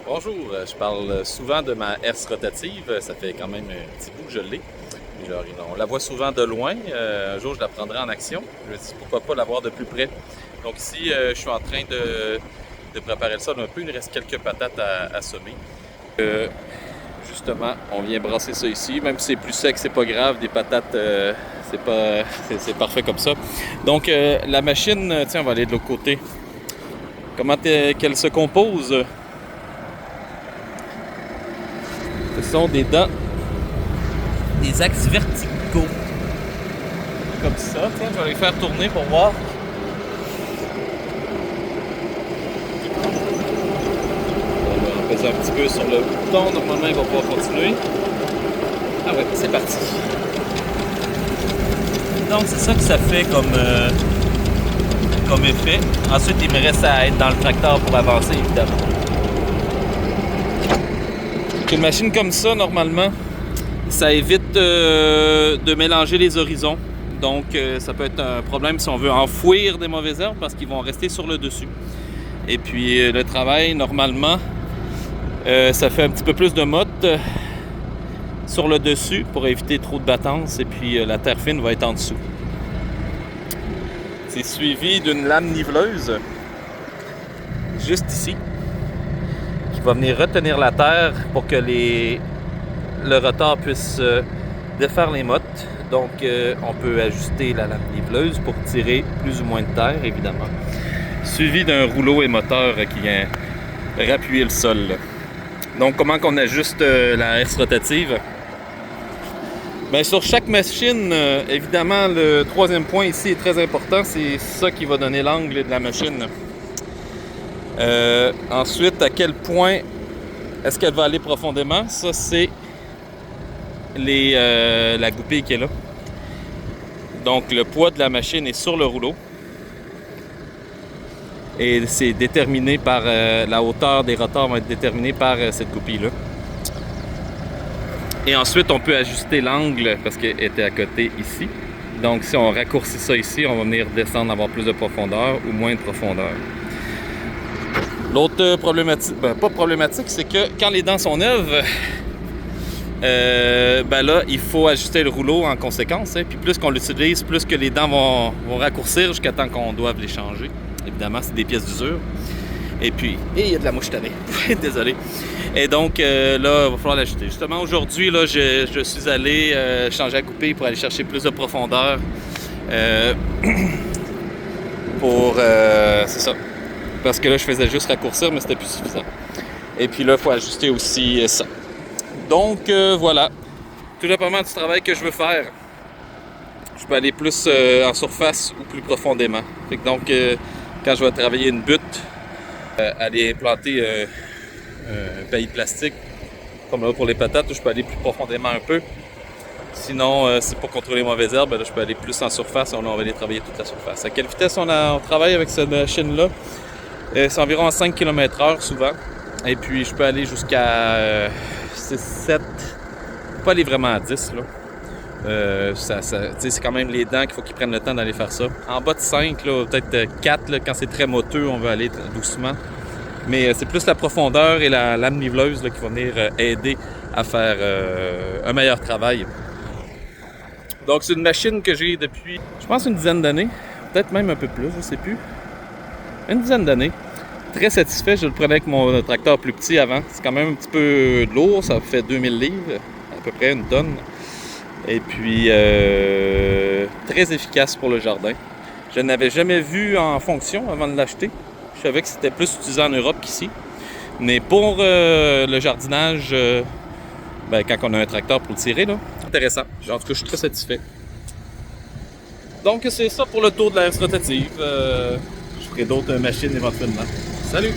Bonjour, je parle souvent de ma herse rotative, ça fait quand même un petit bout que je l'ai. On la voit souvent de loin, un jour je la prendrai en action, je me dis pourquoi pas la voir de plus près. Donc ici, je suis en train de préparer le sol un peu, il nous reste quelques patates à semer. Justement, on vient brasser ça ici, même si c'est plus sec, c'est pas grave, des patates, c'est parfait comme ça. Donc la machine, tiens, on va aller de l'autre côté. Comment qu'elle se compose? Ce sont des dents, des axes verticaux. Comme ça. Tiens, je vais les faire tourner pour voir. On va peser un petit peu sur le bouton. Normalement, il va pouvoir continuer. Ah ouais, c'est parti. Donc, c'est ça que ça fait comme effet. Ensuite, il me reste à être dans le tracteur pour avancer, évidemment. Une machine comme ça, normalement, ça évite de mélanger les horizons. Donc, ça peut être un problème si on veut enfouir des mauvaises herbes parce qu'ils vont rester sur le dessus. Et puis, le travail, normalement, ça fait un petit peu plus de motte sur le dessus pour éviter trop de battance. Et puis, la terre fine va être en dessous. C'est suivi d'une lame niveleuse, juste ici, qui va venir retenir la terre pour que le rotor puisse défaire les mottes. Donc, on peut ajuster la lame niveleuse pour tirer plus ou moins de terre, évidemment. Suivi d'un rouleau émoteur qui vient rappuyer le sol. Donc, comment qu'on ajuste la herse rotative? Bien, sur chaque machine, évidemment, le troisième point ici est très important. C'est ça qui va donner l'angle de la machine. Ensuite, à quel point est-ce qu'elle va aller profondément? Ça, c'est la goupille qui est là. Donc, le poids de la machine est sur le rouleau. Et c'est déterminé par la hauteur des rotors va être déterminée par cette goupille-là. Et ensuite, on peut ajuster l'angle parce qu'elle était à côté ici. Donc, si on raccourcit ça ici, on va venir descendre, avoir plus de profondeur ou moins de profondeur. L'autre problématique, pas problématique, c'est que quand les dents sont neuves, là, il faut ajuster le rouleau en conséquence. Hein. Puis plus qu'on l'utilise, plus que les dents vont raccourcir jusqu'à temps qu'on doive les changer. Évidemment, c'est des pièces d'usure. Et puis, il y a de la mouche tannée. Désolé. Et donc, là, il va falloir l'ajuster. Justement, aujourd'hui, là, je suis allé changer la goupille pour aller chercher plus de profondeur. C'est ça. Parce que là, je faisais juste raccourcir, mais c'était plus suffisant. Et puis là, il faut ajuster aussi ça. Donc, voilà. Tout dépendamment du travail que je veux faire. Je peux aller plus en surface ou plus profondément. Fait que donc, quand je vais travailler une butte, aller implanter un paillis de plastique, comme là pour les patates, je peux aller plus profondément un peu. Sinon, c'est pour contrôler les mauvaises herbes, là, je peux aller plus en surface. On va aller travailler toute la surface. À quelle vitesse on travaille avec cette machine-là? C'est environ à 5 km/h souvent. Et puis, je peux aller jusqu'à 6, 7, pas aller vraiment à 10. Là. C'est quand même les dents qu'il faut qu'ils prennent le temps d'aller faire ça. En bas de 5, là, peut-être 4, là, quand c'est très moteux, on va aller doucement. Mais c'est plus la profondeur et la lame niveleuse là, qui va venir aider à faire un meilleur travail. Donc c'est une machine que j'ai depuis, je pense, une dizaine d'années. Peut-être même un peu plus, je ne sais plus. Une dizaine d'années. Très satisfait, je le prenais avec mon tracteur plus petit avant. C'est quand même un petit peu lourd, ça fait 2000 livres, à peu près une tonne. Et puis, très efficace pour le jardin. Je n'avais jamais vu en fonction avant de l'acheter. Je savais que c'était plus utilisé en Europe qu'ici. Mais pour le jardinage, quand on a un tracteur pour le tirer, là, intéressant. En tout cas, je suis très satisfait. Donc, c'est ça pour le tour de la herse rotative. Je ferai d'autres machines éventuellement. Salut!